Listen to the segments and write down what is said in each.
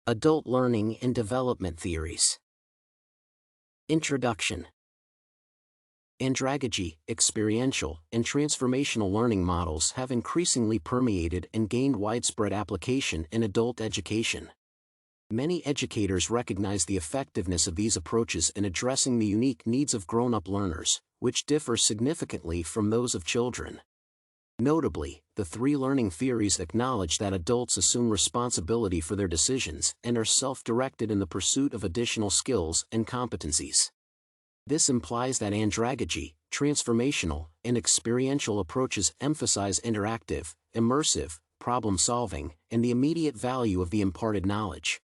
Adult Learning and Development Theories. Introduction. Andragogy, experiential, and transformational learning models have increasingly permeated and gained widespread application in adult education. Many educators recognize the effectiveness of these approaches in addressing the unique needs of grown-up learners, which differ significantly from those of children. Notably, the three learning theories acknowledge that adults assume responsibility for their decisions and are self-directed in the pursuit of additional skills and competencies. This implies that andragogy, transformational, and experiential approaches emphasize interactive, immersive, problem-solving, and the immediate value of the imparted knowledge.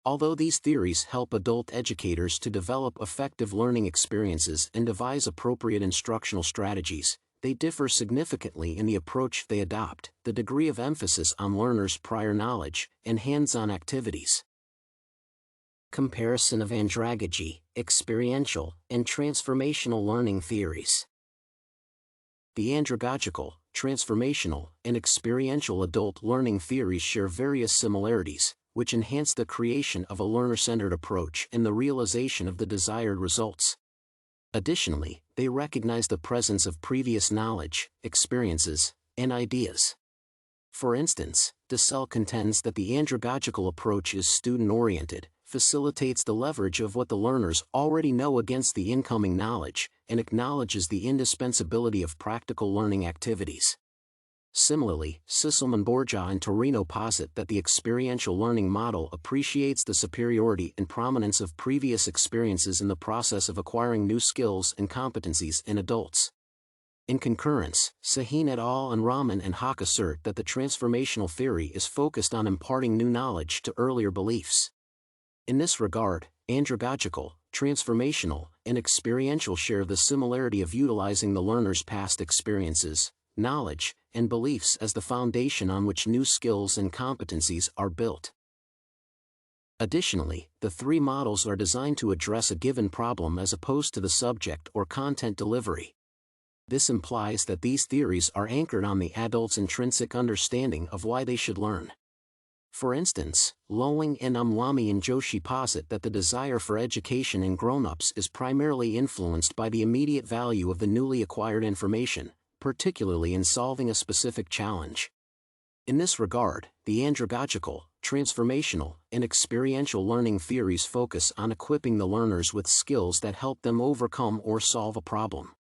Although these theories help adult educators to develop effective learning experiences and devise appropriate instructional strategies, they differ significantly in the approach they adopt, the degree of emphasis on learners' prior knowledge, and hands-on activities. Comparison of andragogy, experiential, and transformational learning theories. The andragogical, transformational, and experiential adult learning theories share various similarities, which enhance the creation of a learner-centered approach and the realization of the desired results. Additionally, they recognize the presence of previous knowledge, experiences, and ideas. For instance, Decelle contends that the andragogical approach is student-oriented, facilitates the leverage of what the learners already know against the incoming knowledge, and acknowledges the indispensability of practical learning activities. Similarly, Sisselman Borja and Torino posit that the experiential learning model appreciates the superiority and prominence of previous experiences in the process of acquiring new skills and competencies in adults. In concurrence, Sahin et al. And Rahman and Haq assert that the transformational theory is focused on imparting new knowledge to earlier beliefs. In this regard, andragogical, transformational, and experiential share the similarity of utilizing the learner's past experiences, knowledge, and beliefs as the foundation on which new skills and competencies are built. Additionally, the three models are designed to address a given problem as opposed to the subject or content delivery. This implies that these theories are anchored on the adult's intrinsic understanding of why they should learn. For instance, Loeng and Omwami and Joshi posit that the desire for education in grown-ups is primarily influenced by the immediate value of the newly acquired information, particularly in solving a specific challenge. In this regard, the andragogical, transformational, and experiential learning theories focus on equipping the learners with skills that help them overcome or solve a problem.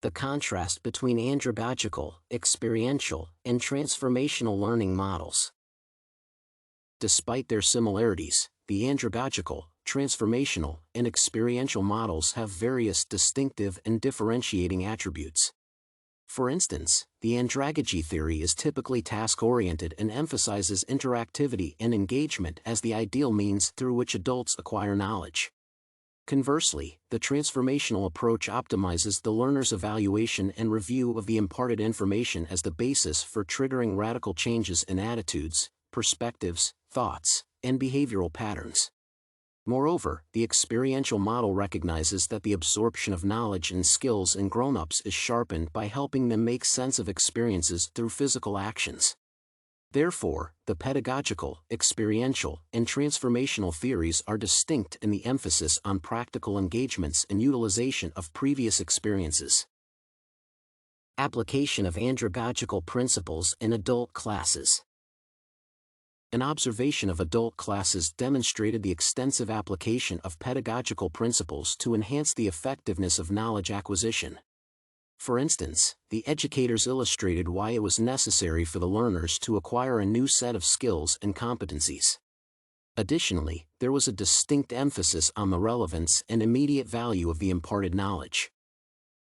The contrast between andragogical, experiential, and transformational learning models. Despite their similarities, the andragogical, transformational, and experiential models have various distinctive and differentiating attributes. For instance, the andragogy theory is typically task-oriented and emphasizes interactivity and engagement as the ideal means through which adults acquire knowledge. Conversely, the transformational approach optimizes the learner's evaluation and review of the imparted information as the basis for triggering radical changes in attitudes, perspectives, thoughts, and behavioral patterns. Moreover, the experiential model recognizes that the absorption of knowledge and skills in grown-ups is sharpened by helping them make sense of experiences through physical actions. Therefore, the pedagogical, experiential, and transformational theories are distinct in the emphasis on practical engagements and utilization of previous experiences. Application of andragogical principles in adult classes. An observation of adult classes demonstrated the extensive application of pedagogical principles to enhance the effectiveness of knowledge acquisition. For instance, the educators illustrated why it was necessary for the learners to acquire a new set of skills and competencies. Additionally, there was a distinct emphasis on the relevance and immediate value of the imparted knowledge.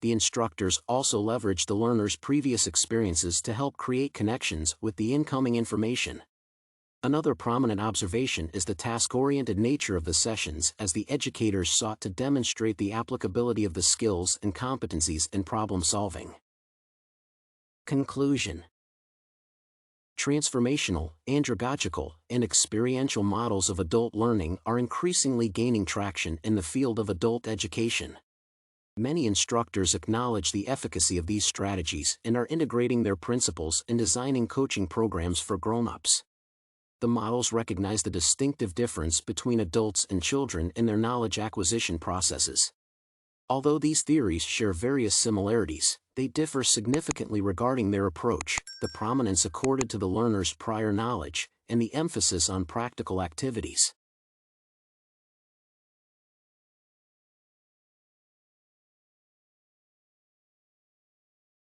The instructors also leveraged the learner's previous experiences to help create connections with the incoming information. Another prominent observation is the task-oriented nature of the sessions as the educators sought to demonstrate the applicability of the skills and competencies in problem-solving. Conclusion. Transformational, andragogical, and experiential models of adult learning are increasingly gaining traction in the field of adult education. Many instructors acknowledge the efficacy of these strategies and are integrating their principles in designing coaching programs for grown-ups. the models recognize the distinctive difference between adults and children in their knowledge acquisition processes. Although these theories share various similarities, they differ significantly regarding their approach, the prominence accorded to the learner's prior knowledge, and the emphasis on practical activities.